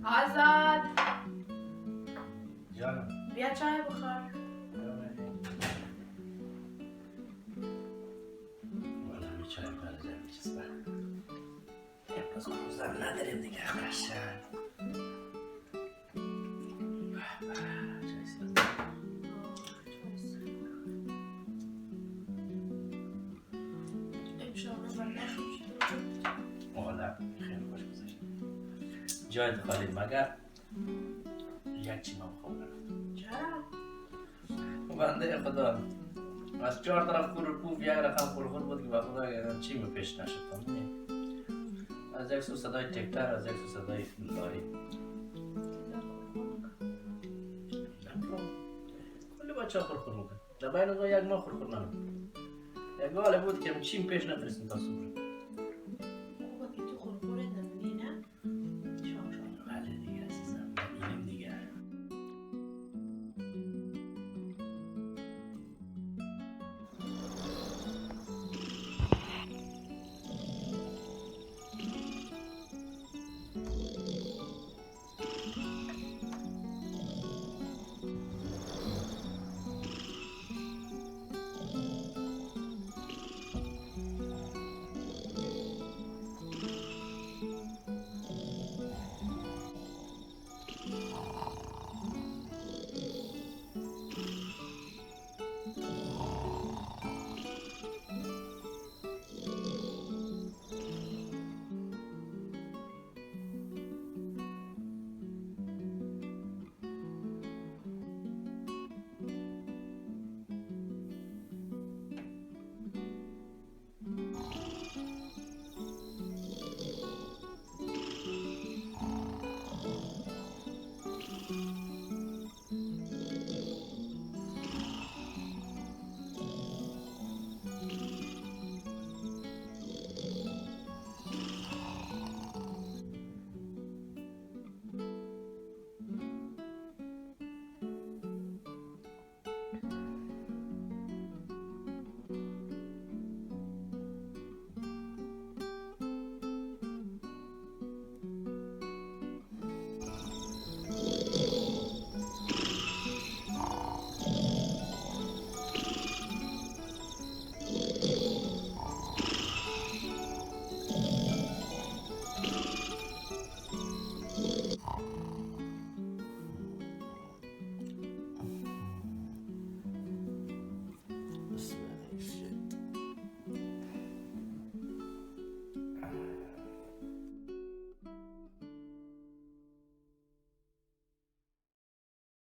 آزاد جانم بیا چای بخور. والا بیچاره برادر میچسبه امروز روزم نداریم دیگه خرشن والا خیلی خوش گذشت جایت خالی مگر یک چی من خواب نرفت چرا؟ بنده خدا از 4 طرف پوف یک رقم خور بود که به خدا یادم چی می پیش نشد از یک سو صدای تکتر از یک سو صدای لاری کلی بچه ها خورخور میکن در بین اوقا یک ما خورخور نمید یک حاله بود که چیم پیش نفرستیم تا صبح